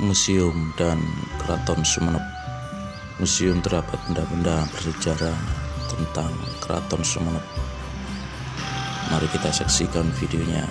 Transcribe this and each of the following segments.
Museum dan Keraton Sumenep. Museum terdapat benda-benda bersejarah tentang Keraton Sumenep. Mari kita saksikan videonya.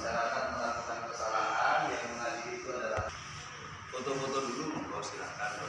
Masyarakat melakukan kesalahan yang mengadili itu adalah foto-foto dulu, monggo silakan.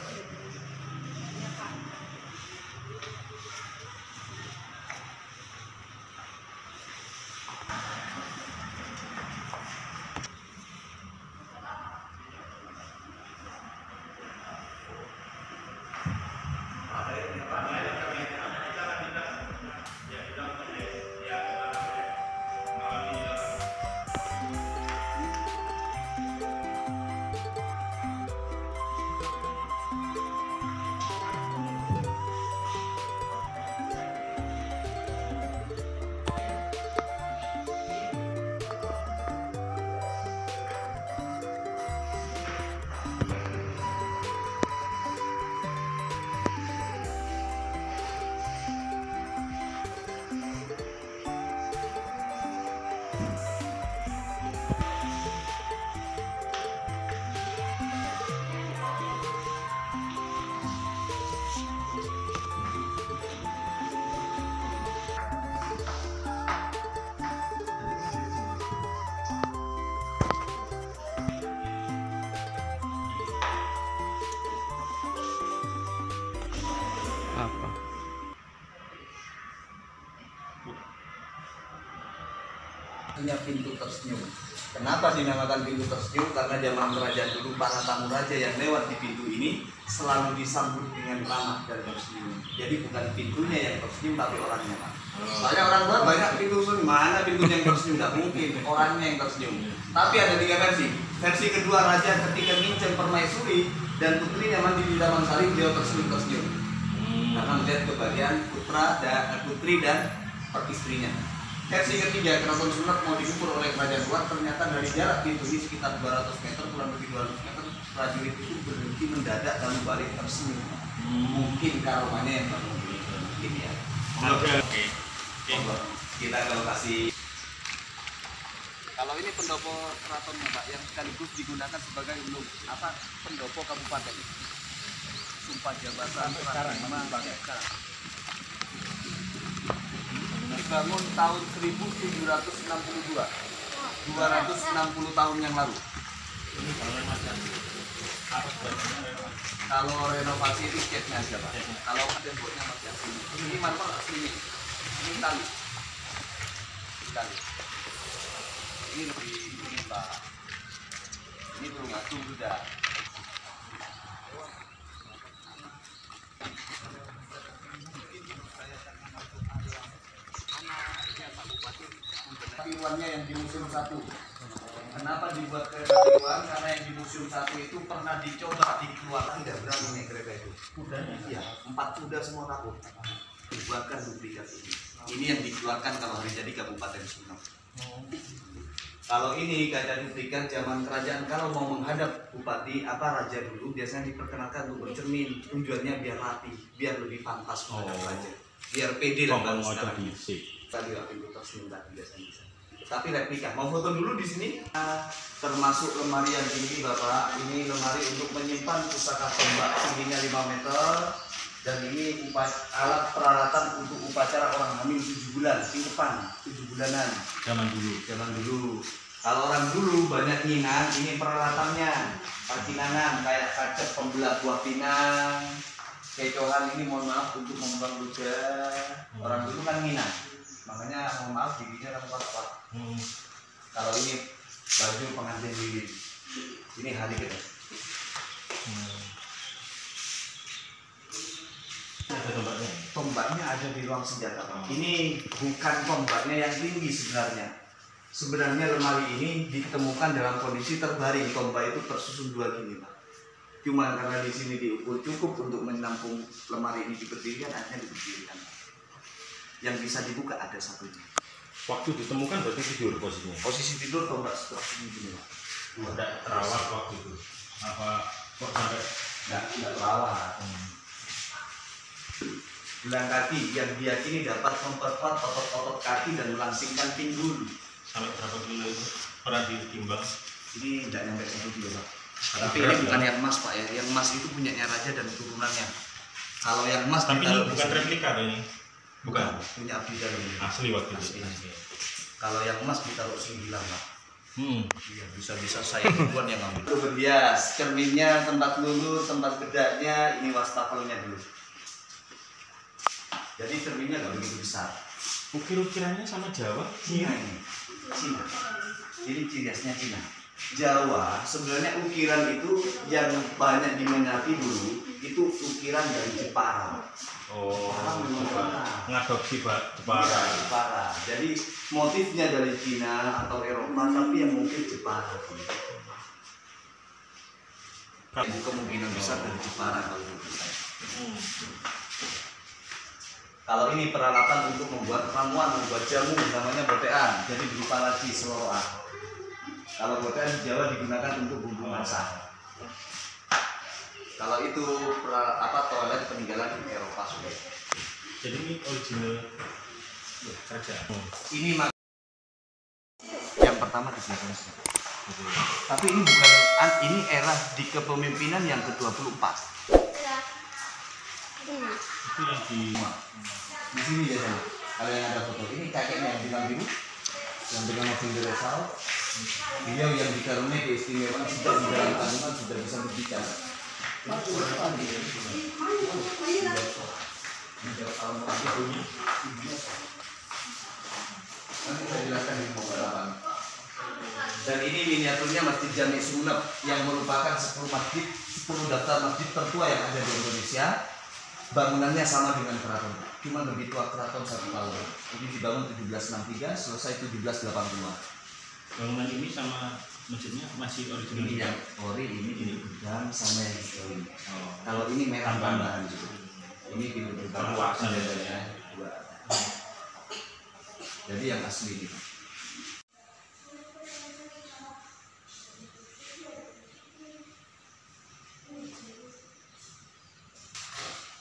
Apa? Punya pintu tersenyum. Kenapa dinamakan pintu tersenyum? Karena zaman kerajaan dulu para tamu raja yang lewat di pintu ini selalu disambut dengan ramah dan tersenyum. Jadi bukan pintunya yang tersenyum tapi orangnya, Pak. Soalnya orang luar banyak pintu tersenyum, mana pintunya yang tersenyum? Tidak mungkin, orangnya yang tersenyum. Tapi ada 3 versi. Versi kedua, raja ketika minjem permaisuri dan putrinya mandi di Taman Sari, dia tersenyum-tersenyum. Karena melihat kebahagiaan putri dan peristrinya. Versi ketiga, Keraton Sumenep mau diukur oleh kerajaan luar, ternyata dari jarak pintu ini sekitar 200 meter, kurang lebih 200 meter, prajurit itu berhenti mendadak lalu balik tersenyum. Mungkin karomanya yang mungkin ya. Oke. Kita ke lokasi. Kalau ini pendopo keratonnya, Pak, yang sekaligus digunakan sebagai pendopo kabupaten. Sumpah jabatan sekarang. Dibangun tahun 1762, 260 tahun yang lalu. Kalau renovasi itu catnya aja, Pak. Kalau temboknya masih asli. Ini marmer asli. Ini tali. Ini lebih ini, Pak. Ini belum ngadu sudah. Iwannya yang di Museum 1. Kenapa dibuat kereta Iwan? Karena yang di Museum 1 itu pernah dicoba dikeluarkan, tidak berani naik kereta itu. Kudanya? Iya, 4 kuda semua takut. membuatkan duplikat ini. Ini yang dikeluarkan kalau hari jadi Kabupaten Sumeneb. Kalau ini kaca duplikat zaman kerajaan, kalau mau menghadap bupati raja dulu biasanya diperkenalkan untuk bercermin. Tujuannya biar rapi, biar lebih pantas menghadap raja, biar pede lah kalau sekarang. Tadi pintu tersenyum tadi biasanya bisa. Tapi replika. Mau foto dulu di sini. Termasuk lemari yang tinggi Bapak. Ini lemari untuk menyimpan pusaka tombak tingginya 5 meter. Dan ini alat peralatan untuk upacara orang hamil 7 bulan, tingkepan 7 bulanan. Zaman dulu. Kalau orang dulu banyak nginang, ini peralatannya. Perkinangan kayak kacep, pembelah buah pinang, kecohan ini mohon maaf untuk membuang ludah. Orang dulu kan nginang. Makanya mohon maaf giginya kan kuat. Kalau ini baju pengantin lilin. Ini hari kita. Tombaknya ada di ruang senjata. Ini bukan tombaknya yang tinggi sebenarnya. Sebenarnya lemari ini ditemukan dalam kondisi terbaring. Tombak itu tersusun 2 gini, Pak. Cuma karena di sini diukur cukup untuk menampung lemari ini diberdirikan, akhirnya diberdirikan. Yang bisa dibuka ada satunya. Waktu ditemukan berarti tidur posisinya? Posisi tidur tombak setelah ini gini, Pak. Tidak terawat waktu itu? Apa kok sampai? Tidak terawat. Gelang kaki yang diyakini dapat memperkuat otot-otot kaki dan melangsingkan pinggul. Sampai berapa kilo itu? Pernah ditimbang? Ini tidak nyampe 1 kilo, Pak. Tapi ini bukan yang emas, Pak ya. Yang emas itu punyanya raja dan turunannya. Kalau yang emas, tapi ini bukan replika ini. Bukan. Punya abdi dalam ini. Asli waktu itu. Kalau yang emas ditaruh 9, Pak. Iya, bisa-bisa saya duluan yang ngambil. Itu berhias, cerminnya, tempat lulur, tempat bedaknya, ini wastafelnya dulu. Jadi cerminnya nggak begitu besar. Ukir-ukirannya sama Jawa? Cina ini. Cina. Ini ciri khasnya Cina. Jawa sebenarnya ukiran itu yang banyak diminati dulu itu ukiran dari Jepara. Oh, ngadopsi Pak Jepara. Jadi motifnya dari Cina atau Eropa, tapi yang mungkin Jepara. Kemungkinan besar dari Jepara kalau itu. Kalau ini peralatan untuk membuat ramuan, membuat jamu, namanya botean. Jadi berupa lagi seloroan. Kalau botean di Jawa digunakan untuk bumbu masak. Kalau itu toilet peninggalan di Eropa sudah. Jadi ini original kerajaan. Ini yang pertama di sini. Tapi ini bukan, ini era di kepemimpinan yang ke-24. Itu yang di sini biasanya. Kalau yang ada foto ini kakeknya yang bilang dulu, yang dengan mobil Deresal, beliau yang dikaruniai keistimewaan sudah di dalam kandungan sudah bisa berbicara. Nanti saya jelaskan di pengalaman. Dan ini miniaturnya Masjid Jami Sumeneb yang merupakan 10 daftar masjid tertua yang ada di Indonesia. Bangunannya sama dengan keraton, cuma lebih tua keraton 1 tahun. Ini dibangun 1763, selesai 1780. Bangunan ini sama masjidnya masih original. Ini yang ori, ini udang sama yang hijau. Kalau ini merah tambahan juga. Ini pintu perluasan ya. Jadi yang asli gitu.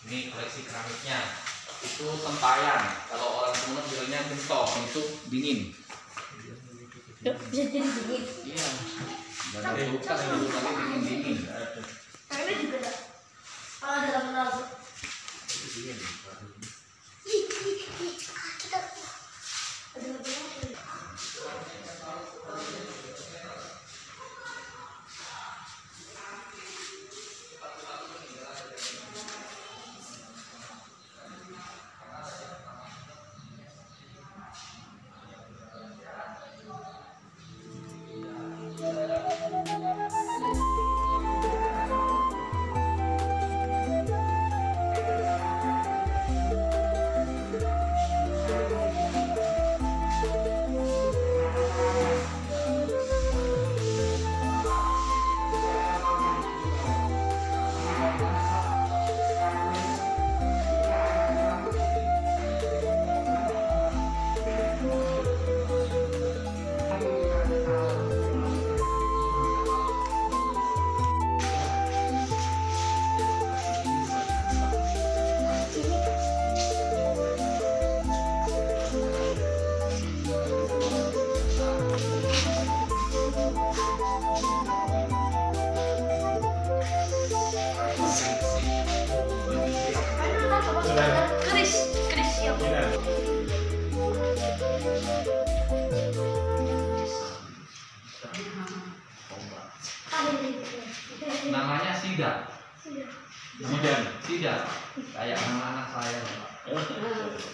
Ini koleksi keramiknya. Itu tempayan. Kalau orang Sumeneb bilangnya gentong, itu dingin. Bisa jadi dingin. Iya. Gak ada kulkas dulu tapi dingin. Karena juga ada. Kalau dalam menara. Itu dingin. Kita ada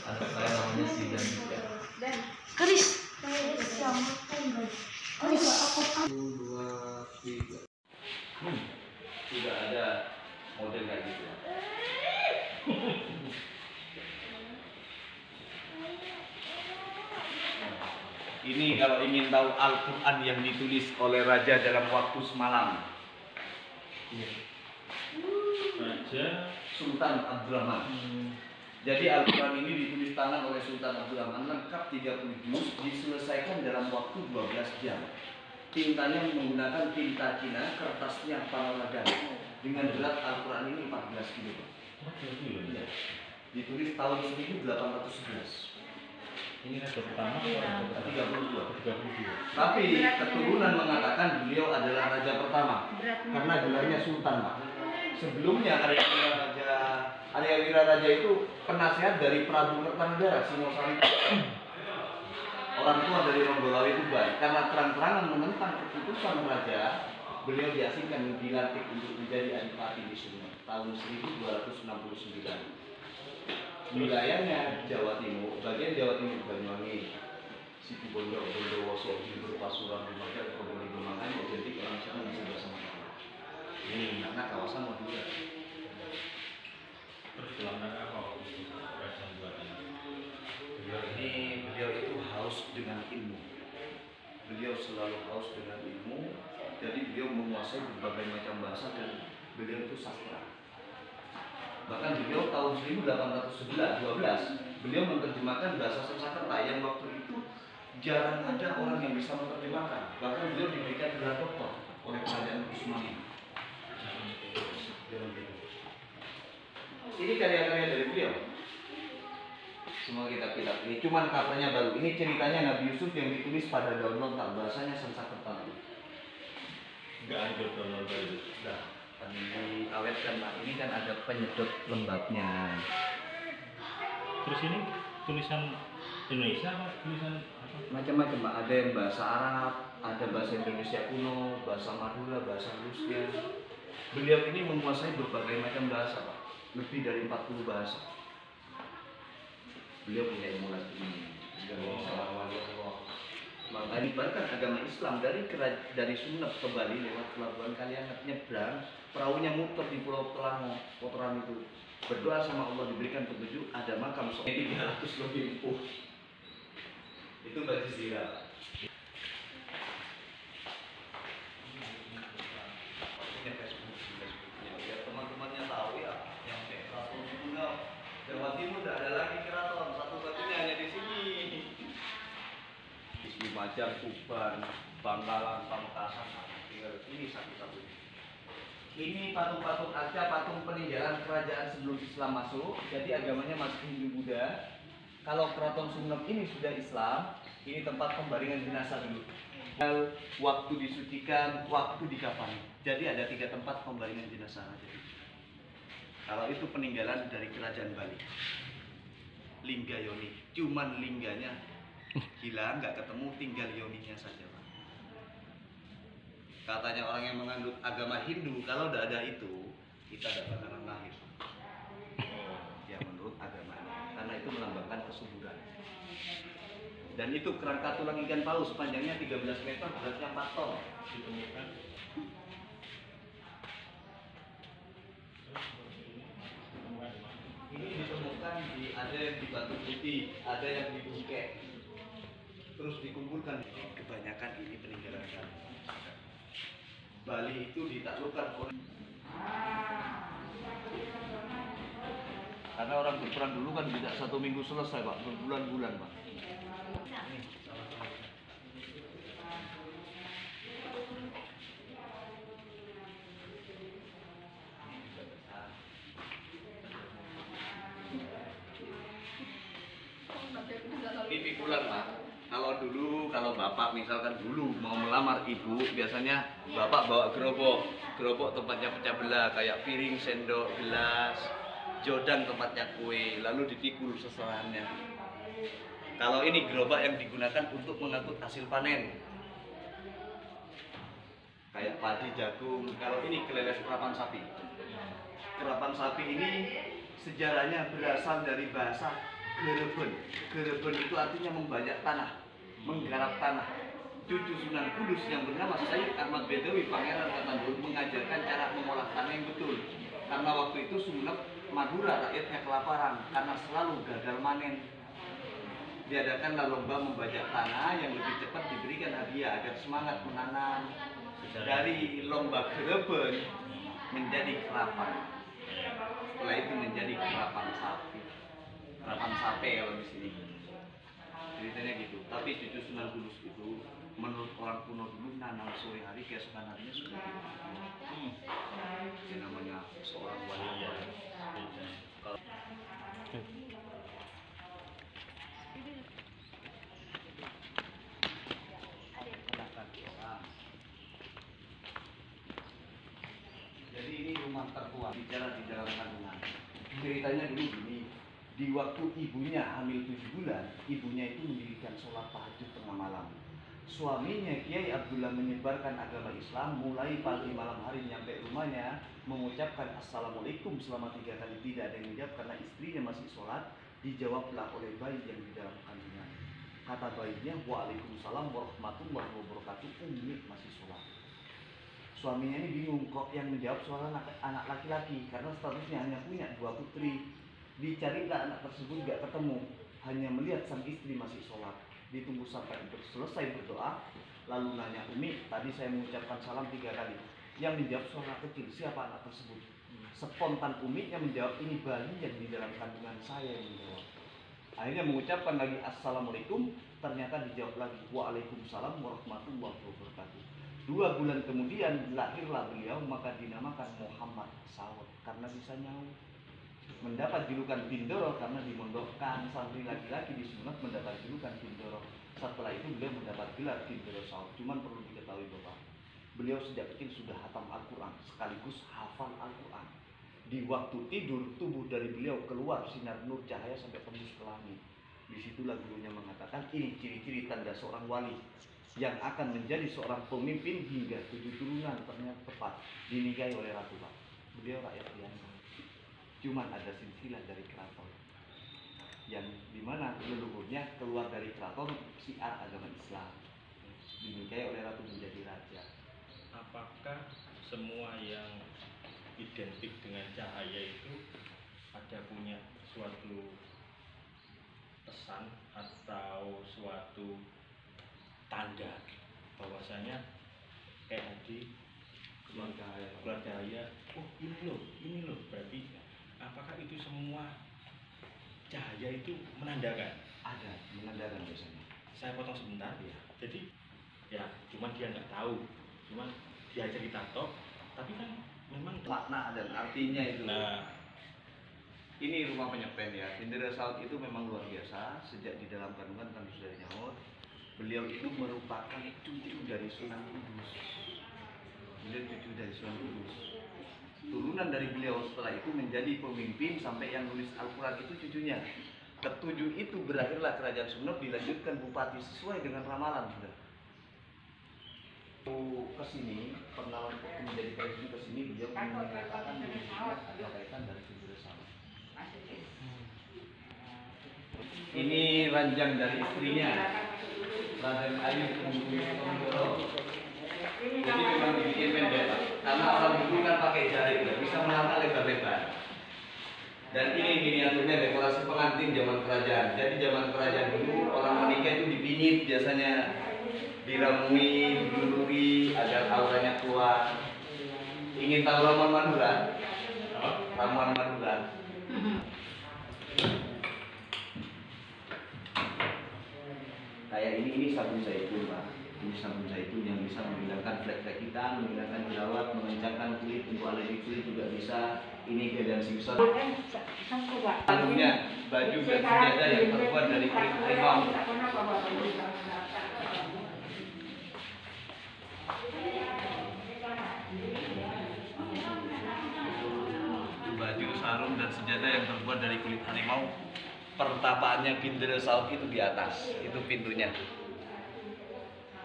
Anak saya namanya Sidan. Keris. Yang keris. Satu, dua, tiga. Tidak ada model kayak gitu. Ini kalau ingin tahu Al-Quran yang ditulis oleh raja dalam waktu semalam. Raja Sultan Abdurrahman. Jadi Al-Quran ini ditulis tangan oleh Sultan Abdurrahman, lengkap 30 juz, diselesaikan dalam waktu 12 jam. Tintanya menggunakan tinta Cina, kertasnya Panawagan. Dengan berat Al-Quran ini 14 kilo. Ya. Ditulis tahun 1811. ini raja pertama atau raja 32. 32? Tapi keturunan mengatakan beliau adalah raja pertama karena gelarnya Sultan, Pak. Sebelumnya Arya Wiraraja itu penasehat dari Prabu Kertanegara Singosari. Orang tua dari Ronggolawe Tuban. Karena terang-terangan menentang keputusan raja, beliau diasingkan dilantik untuk menjadi adipati di Sumenep tahun 1269. Wilayahnya Jawa Timur, bagian Jawa Timur Banyuwangi, Situbondo, Bondowoso, Jember, Pasuruan, Lumajang, Probolinggo, makanya identik orang sana bisa bersama. Ini karena kawasan Madura. Terus dalam rangka apa raja buat ini? Beliau itu haus dengan ilmu. Beliau selalu haus dengan ilmu. Jadi beliau menguasai berbagai macam bahasa dan beliau itu sastra. Bahkan beliau tahun 1812 beliau menerjemahkan bahasa Sanskerta yang waktu itu jarang ada orang yang bisa menerjemahkan. Bahkan beliau diberikan gelar doktor oleh kerajaan Utsmani. Ini karya-karya dari beliau. Semua kitab-kitab ini cuman katanya baru. Ini ceritanya Nabi Yusuf yang ditulis pada daun lontar, bahasanya Sanskerta. Enggak ada daun lontar itu. Nah, diawetkan, Pak. Ini kan ada penyedot lembabnya. Terus ini tulisan Indonesia apa tulisan apa? Macam-macam, Pak. Ada yang bahasa Arab, ada bahasa Indonesia kuno, bahasa Madura, bahasa Rusia. Beliau ini menguasai berbagai macam bahasa, Pak. Lebih dari 40 bahasa. Beliau punya ilmu ini. Maka dibarkan agama Islam dari Sumenep ke Bali lewat pelabuhan Kaliangat, nyebrang, perahunya muter di Pulau Telango, kotoran itu. Berdoa sama Allah diberikan petunjuk, ada makam 300 lebih. Itu baju zira. Punya Facebooknya, biar teman-temannya tahu ya, yang kayak keraton Sumenep, Jawa Timur tidak ada lagi keraton, satu-satunya hanya di sini. Di Lumajang, Tuban, Bangkalan, Pamekasan, tinggal ini satu-satunya. Ini patung-patung arca, patung peninggalan kerajaan sebelum Islam masuk. Jadi agamanya masih Hindu Buddha. Kalau keraton Sumenep ini sudah Islam, ini tempat pembaringan jenazah dulu. Waktu disucikan, waktu dikafani. Jadi ada 3 tempat pembaringan jenazah. Kalau itu peninggalan dari kerajaan Bali. Lingga Yoni, cuman lingganya hilang, nggak ketemu, tinggal yoninya saja, Pak. Katanya orang yang menganut agama Hindu, kalau tidak ada itu, kita tidak bakalan lahir. Ya menurut agamanya, karena itu melambangkan kesuburan. Dan itu kerangka tulang ikan paus, panjangnya 13 meter, beratnya 4 ton. Ditemukan. Ini ditemukan ada yang di Batu Putih, ada yang di Bukit. Terus dikumpulkan. Kebanyakan ini peninggalan kami. Bali itu ditaklukkan oleh, karena orang berperang dulu kan tidak 1 minggu selesai, Pak, berbulan-bulan, Pak. Ini pikulan, Pak. Kalau bapak misalkan dulu mau melamar ibu, biasanya bapak bawa gerobok tempatnya pecah belah, kayak piring, sendok, gelas, jodan tempatnya kue, lalu dipikul seserahannya. Kalau ini gerobak yang digunakan untuk mengangkut hasil panen, kayak padi, jagung. Kalau ini keleles kerapan sapi. Kerapan sapi ini sejarahnya berasal dari bahasa Gereben itu artinya membajak tanah, menggarap tanah. Cucu Sunan Kudus yang bernama Sayyid Ahmad Bedawi Pangeran Ketandur mengajarkan cara mengolah tanah yang betul. Karena waktu itu Sumenep Madura rakyatnya kelaparan karena selalu gagal manen. Diadakanlah lomba membajak tanah yang lebih cepat diberikan hadiah agar semangat menanam. Dari lomba gereben menjadi kerapan. Setelah itu menjadi kerapan sapi. Kerapan sapi kalau di sini. Ceritanya gitu. Tapi cucu Sunan Kudus itu menurut orang kuno dulu nanam sore hari keesokan harinya sudah ini namanya seorang wanita. Jadi ini rumah tertua bicara di dalam kandungan. Ceritanya dulu gini, di waktu ibunya hamil 7 bulan, ibunya itu mendirikan sholat tahajud tengah malam. Suaminya Kiai Abdullah menyebarkan agama Islam, mulai pagi malam hari nyampe rumahnya mengucapkan assalamualaikum selama 3 kali, tidak ada yang menjawab karena istrinya masih sholat. Dijawablah oleh bayi yang di dalam kandungan. Kata bayinya, waalaikumsalam warahmatullahi wabarakatuh, Umi masih sholat. Suaminya ini bingung, kok yang menjawab suara anak laki-laki karena statusnya hanya punya 2 putri. Dicarilah anak tersebut gak ketemu, hanya melihat sang istri masih sholat. Ditunggu sampai selesai berdoa, lalu nanya, Umi, tadi saya mengucapkan salam 3 kali. Yang menjawab suara kecil, siapa anak tersebut? Spontan Uminya menjawab, ini bayi yang di dalam kandungan saya yang menjawab. Akhirnya mengucapkan lagi assalamualaikum, ternyata dijawab lagi waalaikumsalam warahmatullahi wabarakatuh. 2 bulan kemudian lahirlah beliau, maka dinamakan Muhammad Sawat karena bisa nyaut. Mendapat julukan Bindoro karena dimondokkan santri laki-laki di Sumenep mendapat julukan Bindoro. Setelah itu beliau mendapat gelar Bindoro Sawat. Cuman perlu diketahui Bapak, beliau sejak kecil sudah hatam Al-Quran sekaligus hafal Al-Quran. Di waktu tidur tubuh dari beliau keluar sinar nur cahaya sampai tembus ke langit. Disitulah gurunya mengatakan ini ciri-ciri tanda seorang wali yang akan menjadi seorang pemimpin hingga 7 turunan, ternyata tepat dinikahi oleh Ratu Pak. Beliau rakyat biasa. Cuman ada silsilah dari keraton yang dimana leluhurnya keluar dari keraton syiar agama Islam, dinikahi oleh Ratu menjadi raja. Apakah semua yang identik dengan cahaya itu ada punya suatu pesan atau suatu tanda bahwasanya kayak tadi keluar cahaya, oh ini loh, berarti apakah itu semua cahaya itu menandakan? Ada menandakan biasanya. Saya potong sebentar ya. Jadi ya cuman dia nggak tahu, cuman dia cerita toh, tapi kan memang makna dan artinya itu. Nah, ini rumah penyepen ya. Bendera Sawat itu memang luar biasa. Sejak di dalam kandungan kan sudah nyaut. Beliau itu merupakan cucu dari Sunan Kudus. Beliau cucu dari Sunan Kudus. Turunan dari beliau setelah itu menjadi pemimpin sampai yang nulis Al-Quran itu cucunya. Ketujuh itu berakhirlah kerajaan Sumenep, dilanjutkan bupati sesuai dengan ramalan sudah. Kesini pengalaman menjadi presiden kesini beliau menyatakan dirinya ada kaitan dari Bendera Sawat. Ini ranjang dari istrinya, Raden Ayu Kumbuyo. Jadi memang dibikin pendek, karena orang dulu kan pakai jari, nggak bisa melangkah lebar-lebar. Dan ini miniaturnya dekorasi pengantin zaman kerajaan. Jadi zaman kerajaan dulu orang menikah itu dipinit biasanya, diramui, diluluri agar auranya keluar. Ingin tahu ramuan Madura? Ramuan Madura. Kayak ini sabun zaitun, Pak. Ini sabun zaitun yang bisa menghilangkan flek-flek hitam, menghilangkan jerawat, mengencangkan kulit, untuk alergi kulit juga bisa. Ini keadaan simson. Alumnya baju dan senjata yang terbuat dari kulit harimau. Baju, sarung dan senjata yang terbuat dari kulit harimau. Pertapaannya Bendera Sawat itu di atas, itu pintunya.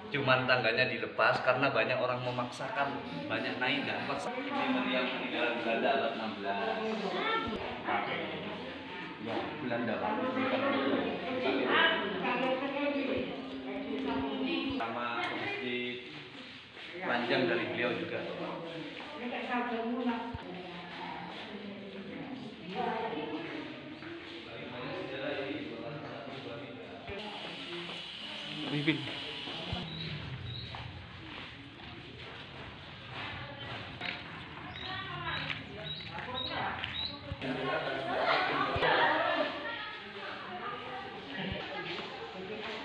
Cuman tangganya dilepas karena banyak orang memaksakan, banyak naik dan paksa. Ini meriam peninggalan Belanda abad 16. Ya, Belanda Pak. Sama sedikit panjang dari beliau juga. Bibin.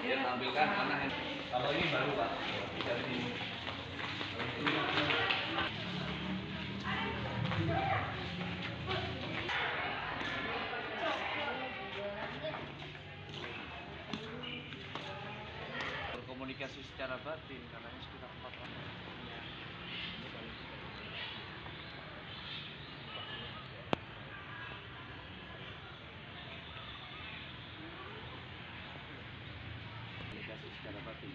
Ya, tampilkan mana yang kalau ini baru Pak. Dari sini. Berkomunikasi secara batin karena ini sekitar 4 orang. Komunikasi secara batin.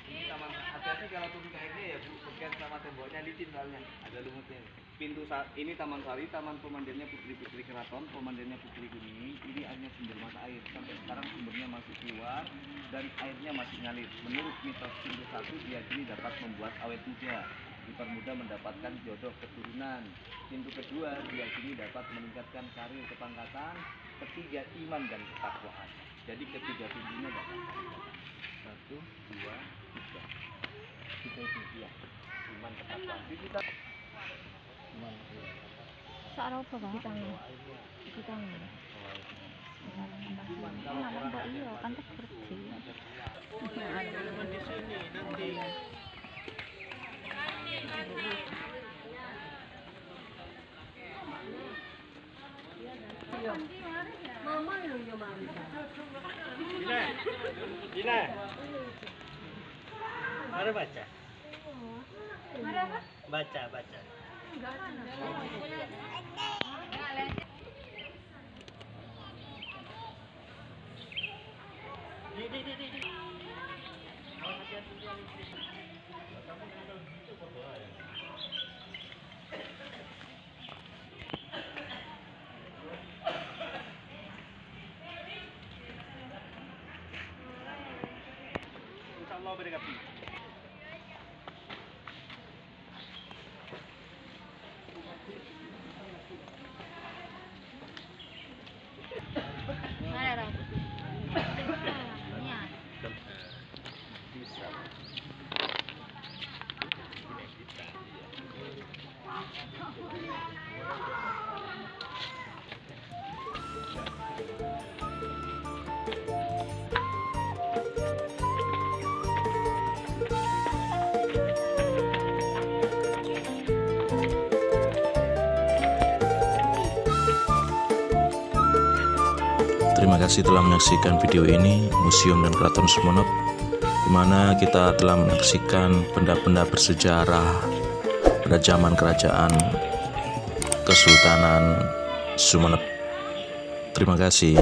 Ini taman, hati-hati kalau turun ke airnya ya Bu, pegang sama temboknya licin soalnya, ada lumutnya. Pintu ini Taman Sari, taman pemandiannya putri-putri keraton, pemandiannya Putri Kuning. Ini hanya sumber mata air, sampai sekarang sumbernya masih keluar dan airnya masih ngalir. Menurut mitos pintu 1 diyakini dapat membuat awet muda, dipermudah mendapatkan jodoh keturunan. Pintu kedua diyakini dapat meningkatkan karir kepangkatan. Ketiga iman dan ketakwaan. Jadi ketiga pintunya dapat 1, 2, 3. Kita itu ya, iman ketakwaan. Kita Sarau apa Pak? Di tangan. Mana iya kan terkerja. Ada di sini nanti. Mama lu yo mama. Dina. Mari baca. Mari apa? Baca. Insyaallah berkati. Mana dong? Bisa. Terima kasih telah menyaksikan video ini, Museum dan Keraton Sumenep, di mana kita telah menyaksikan benda-benda bersejarah pada zaman kerajaan Kesultanan Sumenep. Terima kasih.